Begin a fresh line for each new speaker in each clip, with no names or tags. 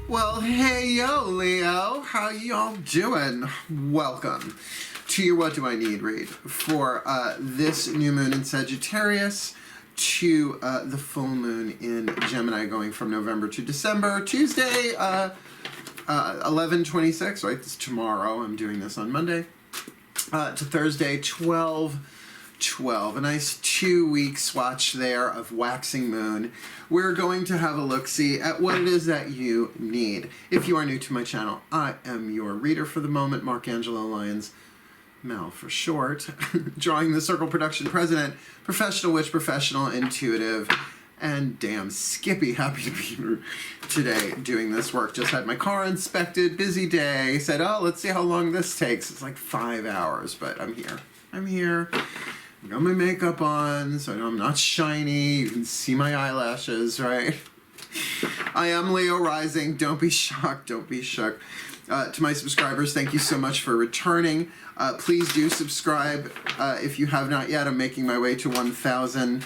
Well, hey yo, Leo, how y'all doing? Welcome to your What Do I Need read for this new moon in Sagittarius to the full moon in Gemini going from November to December. Tuesday, 11/26, right? It's tomorrow. I'm doing this on Monday. To Thursday, 12/12. A nice 2-week swatch there of waxing moon. We're going to have a look-see at what it is that you need. If you are new to my channel, I am your reader for the moment, Markangelo Lyons, Mel for short, Drawing the Circle production president, professional witch, professional intuitive, and damn Skippy, happy to be here today doing this work. Just had my car inspected, busy day, said, oh, let's see how long this takes. It's like 5 hours, but I'm here. I'm here. I got my makeup on, so I know I'm not shiny. You can see my eyelashes, right? I am Leo rising. Don't be shocked. Don't be shocked. To my subscribers, thank you so much for returning. Please do subscribe if you have not yet. I'm making my way to 1,000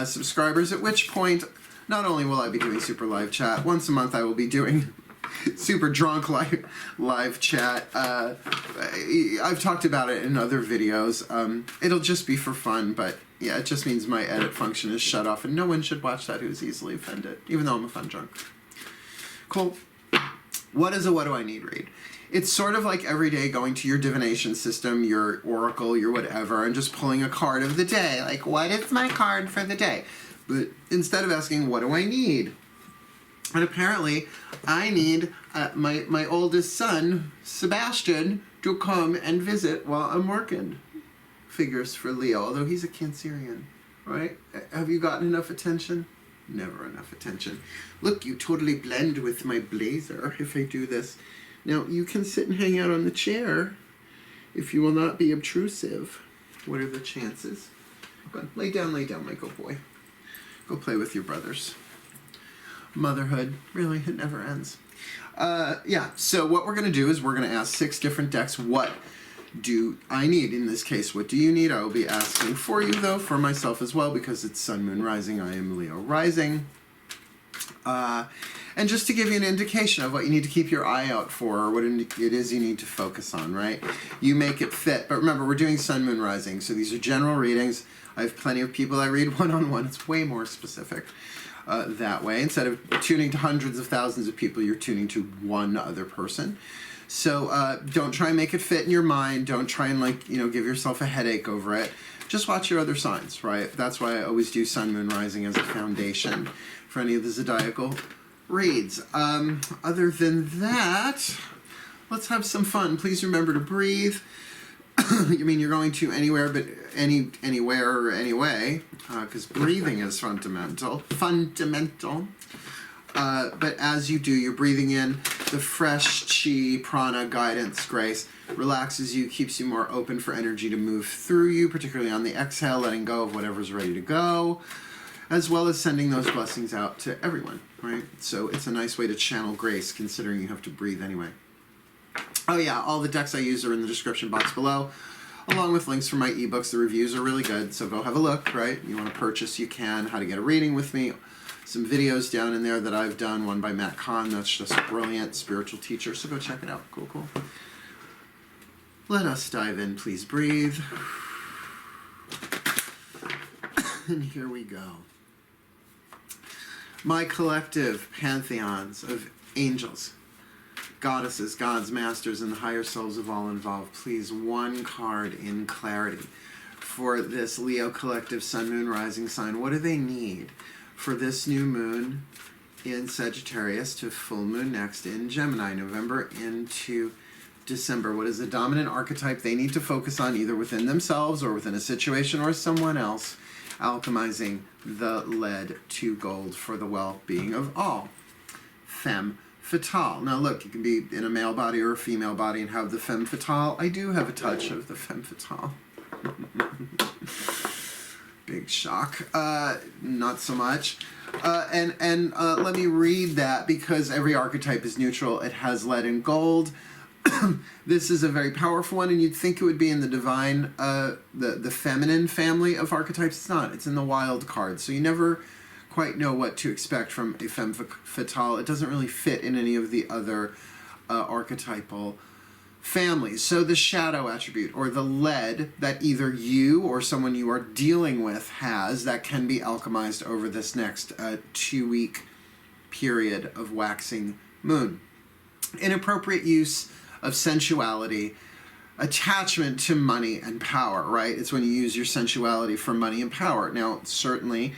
subscribers, at which point, not only will I be doing super live chat, once a month I will be doing super drunk live chat. I've talked about it in other videos. It'll just be for fun, but yeah, it just means my edit function is shut off and no one should watch that who's easily offended, even though I'm a fun drunk. Cool. What is a What Do I Need read? It's sort of like every day going to your divination system, your oracle, your whatever, and just pulling a card of the day. Like, what is my card for the day? But instead of asking, what do I need? And apparently, I need my oldest son, Sebastian, to come and visit while I'm working. Figures for Leo, although he's a Cancerian, right? Have you gotten enough attention? Never enough attention. Look, you totally blend with my blazer if I do this. Now, you can sit and hang out on the chair if you will not be obtrusive. What are the chances? Go on, lay down, my good boy. Go play with your brothers. Motherhood, really, it never ends. Yeah, so what we're going to do is we're going to ask 6 different decks, what do I need? In this case, what do you need? I will be asking for you, though, for myself as well, because it's Sun, Moon, Rising. I am Leo rising. And just to give you an indication of what you need to keep your eye out for, or what it is you need to focus on, right? You make it fit. But remember, we're doing Sun, Moon, Rising, so these are general readings. I have plenty of people I read one-on-one. It's way more specific that way. Instead of tuning to hundreds of thousands of people, you're tuning to one other person. So don't try and make it fit in your mind. Don't try and, like, give yourself a headache over it. Just watch your other signs, right? That's why I always do Sun, Moon, Rising as a foundation for any of the zodiacal reads. Other than that, let's have some fun. Please remember to breathe. You mean you're going to anywhere, but anywhere or anyway, because breathing is fundamental. But as you do, you're breathing in the fresh chi, prana, guidance, grace, relaxes you, keeps you more open for energy to move through you, particularly on the exhale, letting go of whatever's ready to go, as well as sending those blessings out to everyone, right? So it's a nice way to channel grace, considering you have to breathe anyway. Oh yeah, all the decks I use are in the description box below, along with links for my ebooks. The reviews are really good, so go have a look, right? You want to purchase, you can. How to get a reading with me. Some videos down in there that I've done, one by Matt Kahn, that's just brilliant, spiritual teacher, so go check it out. Cool, cool. Let us dive in, please breathe. And here we go. My collective pantheons of angels, goddesses, gods, masters, and the higher selves of all involved, please, one card in clarity for this Leo collective Sun, Moon, Rising sign. What do they need for this new moon in Sagittarius to full moon next in Gemini, November into December? What is the dominant archetype they need to focus on, either within themselves or within a situation or someone else, alchemizing the lead to gold for the well-being of all? Femme fatale. Now look, you can be in a male body or a female body and have the femme fatale. I do have a touch of the femme fatale. Big shock. Not so much. And let me read that, because every archetype is neutral. It has lead and gold. This is a very powerful one, and you'd think it would be in the divine, the feminine family of archetypes. It's not. It's in the wild card. So you never quite know what to expect from a femme fatale. It doesn't really fit in any of the other archetypal families. So the shadow attribute, or the lead that either you or someone you are dealing with has, that can be alchemized over this next 2-week period of waxing moon. Inappropriate use of sensuality, attachment to money and power, right? It's when you use your sensuality for money and power. Now, certainly,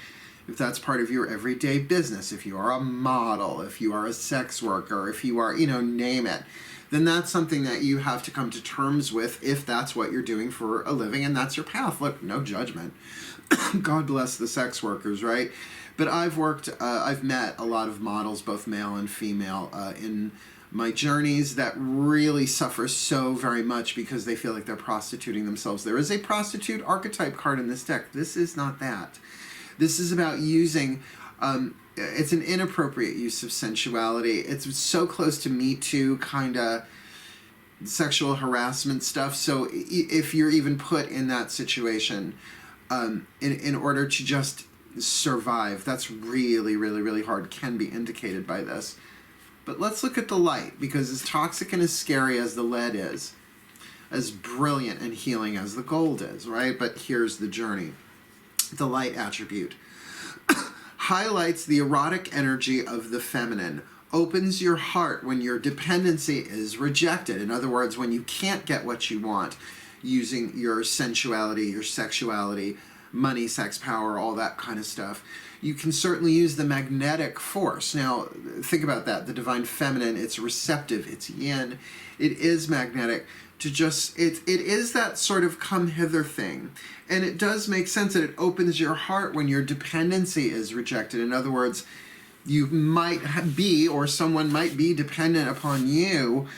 if that's part of your everyday business, if you are a model, if you are a sex worker, if you are, name it, then that's something that you have to come to terms with if that's what you're doing for a living and that's your path. Look, no judgment. God bless the sex workers, right? But I've met a lot of models, both male and female, in my journeys that really suffer so very much because they feel like they're prostituting themselves. There is a prostitute archetype card in this deck. This is not that. This is about using, it's an inappropriate use of sensuality. It's so close to Me Too kind of sexual harassment stuff. So if you're even put in that situation, in order to just survive, that's really, really, really hard, can be indicated by this. But let's look at the light, because as toxic and as scary as the lead is, as brilliant and healing as the gold is, right? But here's the journey. The light attribute highlights the erotic energy of the feminine, opens your heart when your dependency is rejected. In other words, when you can't get what you want using your sensuality, your sexuality, money, sex, power, all that kind of stuff. You can certainly use the magnetic force. Now, think about that. The divine feminine, it's receptive, it's yin, it is magnetic. To just, it is that sort of come hither thing. And it does make sense that it opens your heart when your dependency is rejected. In other words, you might be, or someone might be dependent upon you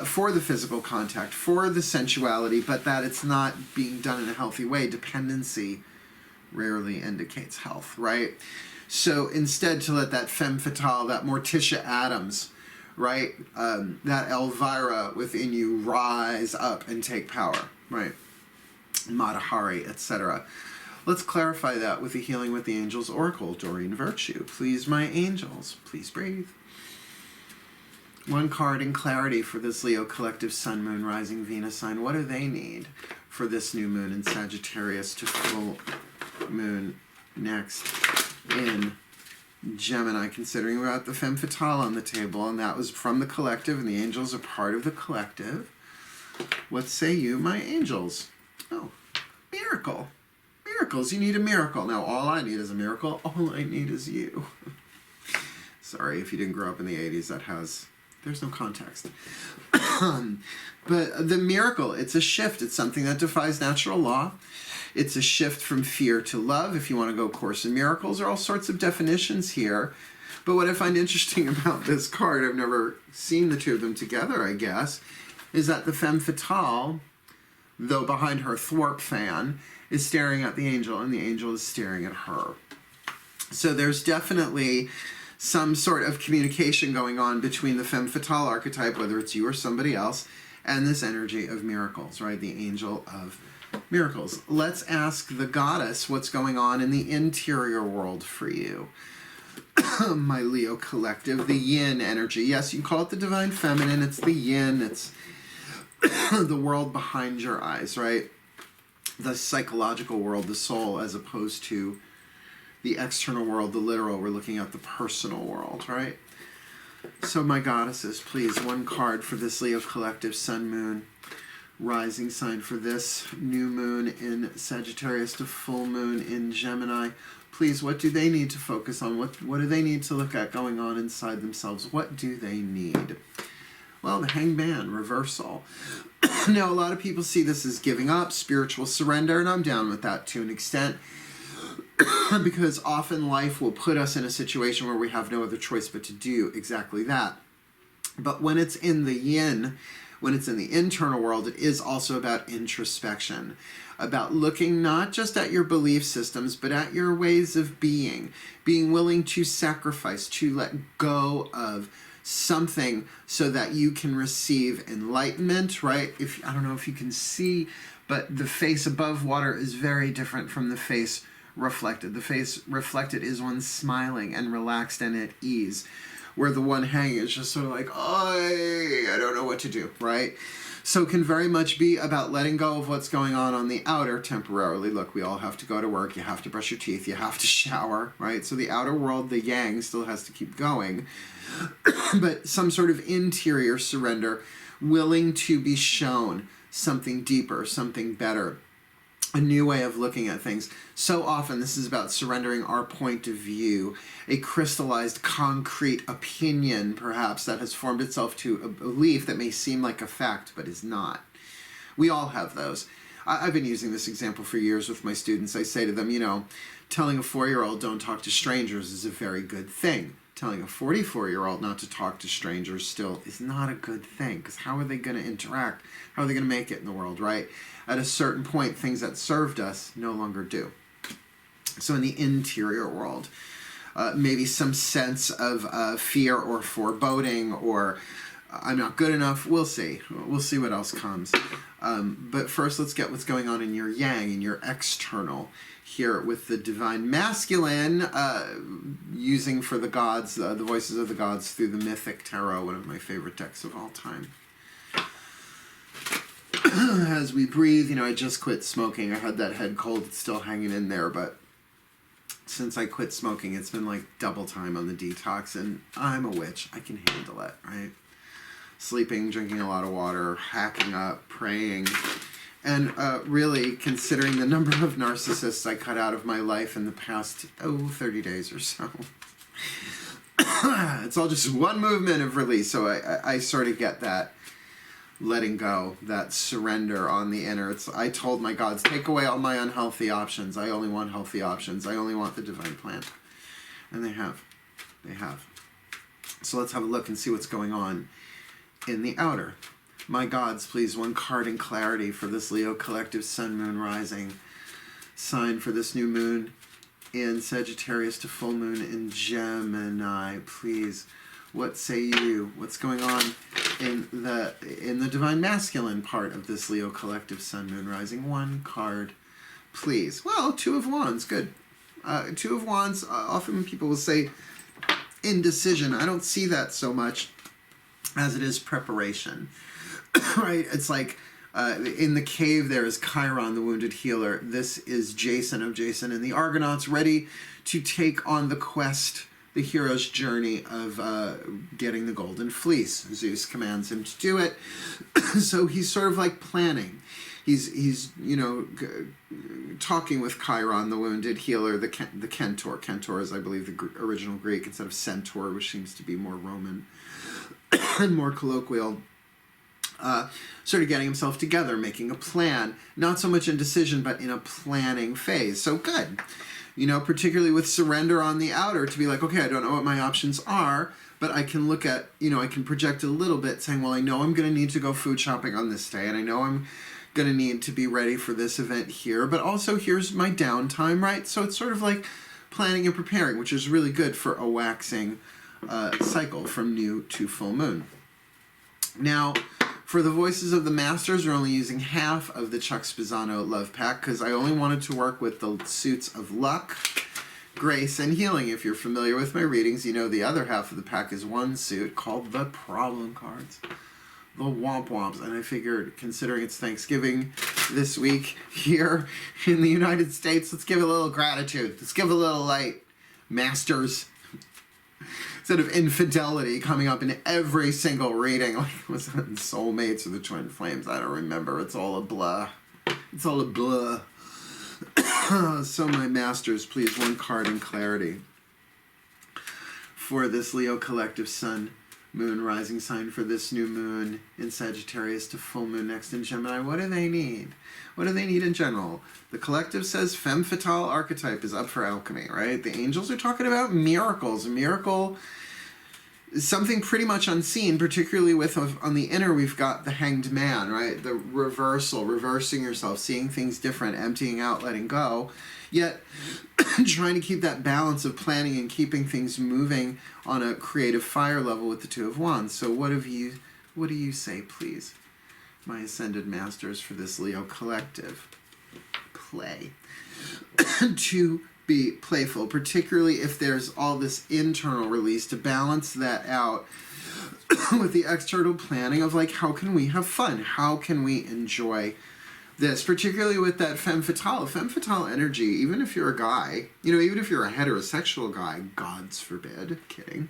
for the physical contact, for the sensuality, but that it's not being done in a healthy way. Dependency rarely indicates health, right? So instead, to let that femme fatale, that Morticia Adams, right, that Elvira within you rise up and take power, right? Mata Hari, etc. Let's clarify that with the Healing with the Angels Oracle, Doreen Virtue. Please, my angels, please breathe. One card in clarity for this Leo collective Sun, Moon, Rising, Venus sign. What do they need for this new moon in Sagittarius to full moon next in Gemini, considering we got the femme fatale on the table, and that was from the collective, and the angels are part of the collective. What say you, my angels? Oh, miracle. Miracles. You need a miracle. Now, all I need is a miracle. All I need is you. Sorry if you didn't grow up in the 80s. There's no context. But the miracle, it's a shift. It's something that defies natural law. It's a shift from fear to love. If you want to go Course in Miracles, there are all sorts of definitions here. But what I find interesting about this card, I've never seen the two of them together, I guess, is that the femme fatale, though behind her thwart fan, is staring at the angel, and the angel is staring at her. So there's definitely some sort of communication going on between the femme fatale archetype, whether it's you or somebody else, and this energy of miracles, right? The angel of miracles. Let's ask the goddess what's going on in the interior world for you. My Leo collective, the yin energy. Yes, you can call it the divine feminine. It's the yin. It's the world behind your eyes, right? The psychological world, the soul, as opposed to the external world, the literal. We're looking at the personal world, right? So my goddesses, please, one card for this Leo collective Sun, Moon, Rising sign for this new moon in Sagittarius to full moon in Gemini. Please, what do they need to focus on? What do they need to look at going on inside themselves? What do they need? Well, the Hangman, reversal. Now, a lot of people see this as giving up, spiritual surrender, and I'm down with that to an extent. Because often life will put us in a situation where we have no other choice but to do exactly that. But when it's in the yin, when it's in the internal world, it is also about introspection, about looking not just at your belief systems, but at your ways of being willing to sacrifice, to let go of something so that you can receive enlightenment, right? I don't know if you can see, but the face above water is very different from the face reflected. The face reflected is one smiling and relaxed and at ease, where the one hanging is just sort of like, I don't know what to do, right? So it can very much be about letting go of what's going on the outer temporarily. Look, we all have to go to work. You have to brush your teeth. You have to shower, right? So the outer world, the yang, still has to keep going. But some sort of interior surrender, willing to be shown something deeper, something better, a new way of looking at things. So often this is about surrendering our point of view, a crystallized, concrete opinion, perhaps, that has formed itself to a belief that may seem like a fact, but is not. We all have those. I've been using this example for years with my students. I say to them, you know, telling a 4-year-old don't talk to strangers is a very good thing. Telling a 44-year-old not to talk to strangers still is not a good thing, because how are they going to interact? How are they going to make it in the world, right? At a certain point, things that served us no longer do. So in the interior world, maybe some sense of fear or foreboding, or I'm not good enough. We'll see. We'll see what else comes. But first, let's get what's going on in your yang, in your external, here with the divine masculine, using for the gods, the voices of the gods through the mythic tarot, one of my favorite decks of all time. As we breathe, you know, I just quit smoking. I had that head cold. It's still hanging in there, but since I quit smoking, it's been like double time on the detox, and I'm a witch. I can handle it, right? Sleeping, drinking a lot of water, hacking up, praying, and really considering the number of narcissists I cut out of my life in the past, 30 days or so. It's all just one movement of release, so I sort of get that letting go, that surrender on the inner. I told my gods, take away all my unhealthy options. I only want healthy options. I only want the divine plan. And they have. They have. So let's have a look and see what's going on in the outer. My gods, please, one card in clarity for this Leo collective sun, moon, rising sign for this new moon in Sagittarius to full moon in Gemini. Please, what say you? What's going on in the divine masculine part of this Leo collective sun, moon, rising? One card, please. Well, Two of Wands, good. Two of Wands, often people will say indecision. I don't see that so much as it is preparation, right? It's like in the cave there is Chiron, the wounded healer. This is Jason of Jason and the Argonauts, ready to take on the quest, the hero's journey of getting the golden fleece. Zeus commands him to do it. So he's sort of like planning. He's you know, talking with Chiron, the wounded healer, the Kentor. Kentor is, I believe, the original Greek instead of centaur, which seems to be more Roman and more colloquial. Sort of getting himself together, making a plan. Not so much in decision, but in a planning phase. So good. You know, particularly with surrender on the outer, to be like, okay, I don't know what my options are, but I can look at, you know, I can project a little bit saying, well, I know I'm going to need to go food shopping on this day, and I know I'm going to need to be ready for this event here, but also here's my downtime, right? So it's sort of like planning and preparing, which is really good for a waxing cycle from new to full moon. Now, for the voices of the masters, we're only using half of the Chuck Spezzano love pack because I only wanted to work with the suits of luck, grace, and healing. If you're familiar with my readings, you know the other half of the pack is one suit called the problem cards, the womp womps. And I figured, considering it's Thanksgiving this week here in the United States, let's give a little gratitude. Let's give a little light. Masters. Instead of infidelity coming up in every single reading, like was that in Soulmates or the Twin Flames? I don't remember. It's all a blah. It's all a blah. So my masters, please, one card in clarity for this Leo collective sun, moon, rising sign for this new moon in Sagittarius to full moon next in Gemini. What do they need? What do they need in general? The collective says femme fatale archetype is up for alchemy, right? The angels are talking about miracles. A miracle is something pretty much unseen, particularly with, on the inner, we've got the hanged man, right? The reversal, reversing yourself, seeing things different, emptying out, letting go. Yet, trying to keep that balance of planning and keeping things moving on a creative fire level with the Two of Wands. So what do you say, please, my Ascended Masters, for this Leo collective? Play. To be playful, particularly if there's all this internal release, to balance that out with the external planning of like, how can we have fun? How can we enjoy this? Particularly with that femme fatale energy, even if you're a guy, you know, even if you're a heterosexual guy, God's forbid, kidding,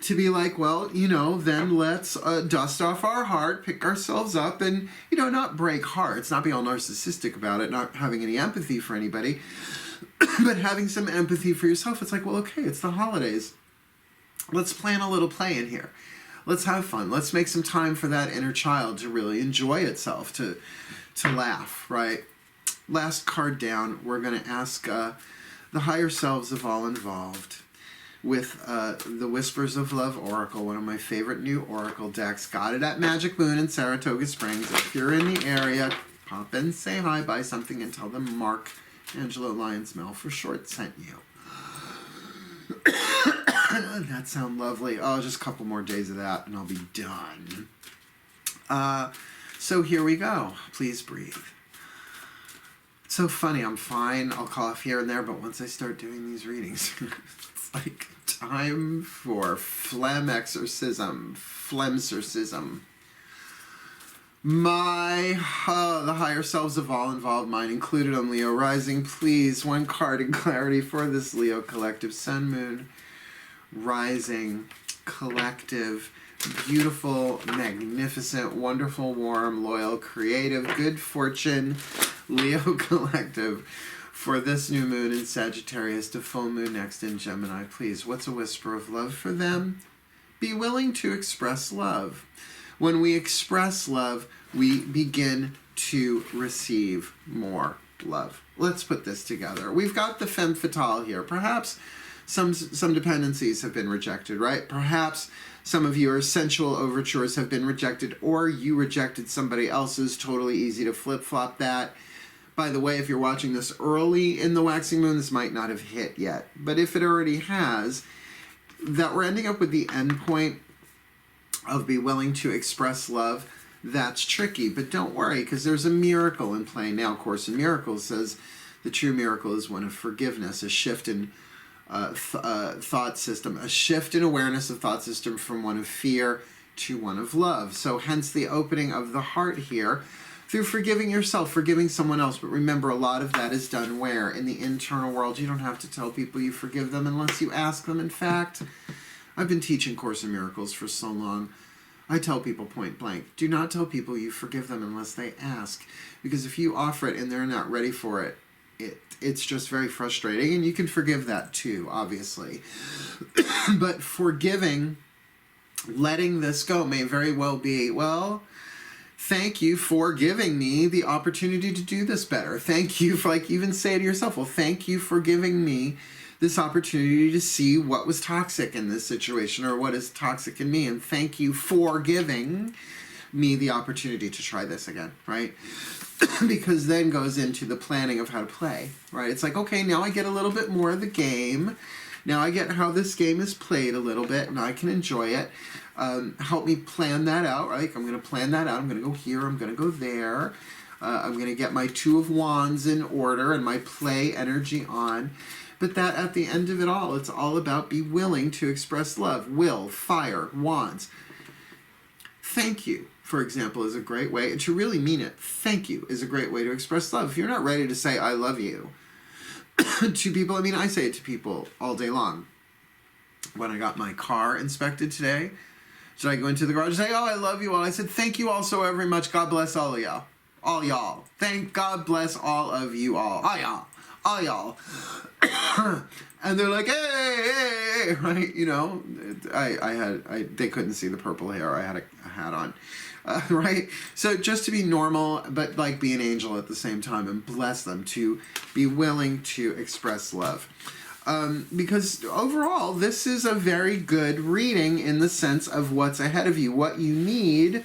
to be like, well, you know, then let's dust off our heart, pick ourselves up, and, you know, not break hearts, not be all narcissistic about it, not having any empathy for anybody, but having some empathy for yourself. It's like, well, okay, it's the holidays. Let's plan a little play in here. Let's have fun. Let's make some time for that inner child to really enjoy itself, to laugh, right? Last card down, we're going to ask the higher selves of all involved with the Whispers of Love Oracle, one of my favorite new Oracle decks. Got it at Magic Moon in Saratoga Springs. If you're in the area, pop in, say hi, buy something, and tell them Mark Angelo Lyons Mel for short sent you. That sounds lovely. Oh, just a couple more days of that and I'll be done. So here we go. Please breathe. It's so funny. I'm fine. I'll cough here and there, but once I start doing these readings, it's like time for phlegm exorcism. Phlegmsorcism. The higher selves of all involved, mine included on Leo rising. Please, one card in clarity for this Leo collective. Sun, Moon, Rising, collective, beautiful, magnificent, wonderful, warm, loyal, creative, good fortune, Leo collective for this new moon in Sagittarius to full moon next in Gemini. Please, what's a whisper of love for them? Be willing to express love. When we express love, we begin to receive more love. Let's put this together. We've got the femme fatale here. Perhaps some dependencies have been rejected, right? Perhaps some of your sensual overtures have been rejected, or you rejected somebody else's. Totally easy to flip-flop that. By the way, if you're watching this early in the waxing moon, this might not have hit yet. But if it already has, that we're ending up with the end point of be willing to express love, that's tricky. But don't worry, because there's a miracle in play now. Course in Miracles says the true miracle is one of forgiveness, a shift in thought system, a shift in awareness of thought system from one of fear to one of love. So hence the opening of the heart here through forgiving yourself, forgiving someone else. But remember, a lot of that is done where? In the internal world. You don't have to tell people you forgive them unless you ask them. In fact, I've been teaching Course in Miracles for so long. I tell people point blank, do not tell people you forgive them unless they ask. Because if you offer it and they're not ready for it, it's just very frustrating. And you can forgive that too, obviously. But forgiving, letting this go may very well be, well, thank you for giving me the opportunity to do this better. Thank you for, like, even say to yourself, well, thank you for giving me this opportunity to see what was toxic in this situation or what is toxic in me. And thank you for giving me the opportunity to try this again, right? Because then goes into the planning of how to play, right? It's like, okay, now I get a little bit more of the game. Now I get how this game is played a little bit, and I can enjoy it. Help me plan that out, right? I'm going to plan that out. I'm going to go here. I'm going to go there. I'm going to get my Two of Wands in order and my play energy on. But that at the end of it all, it's all about be willing to express love. Will, fire, wands. Thank you, for example, is a great way, and to really mean it, thank you is a great way to express love. If you're not ready to say, I love you, to people, I mean, I say it to people all day long. When I got my car inspected today, should I go into the garage and say, oh, I love you all? I said, thank you all so very much. God bless all of y'all. All y'all. Thank God bless all of you all. All y'all. All y'all. And they're like, hey, right? You know, they couldn't see the purple hair. I had a hat on, right? So just to be normal, but like be an angel at the same time and bless them, to be willing to express love. Because overall, this is a very good reading in the sense of what's ahead of you. What you need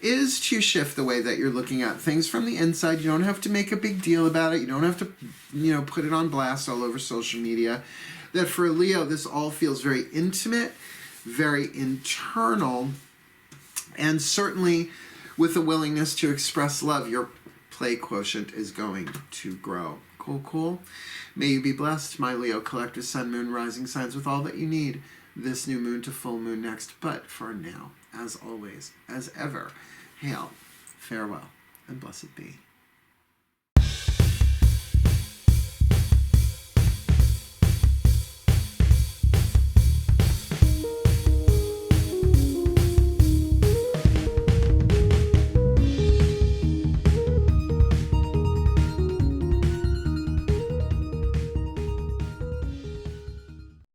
is to shift the way that you're looking at things from the inside. You don't have to make a big deal about it. You don't have to, you know, put it on blast all over social media. That for Leo, this all feels very intimate, very internal, and certainly with a willingness to express love, your play quotient is going to grow. Cool, cool. May you be blessed, my Leo collective sun, moon, rising signs, with all that you need this new moon to full moon next. But for now, as always, as ever, hail, farewell, and blessed be.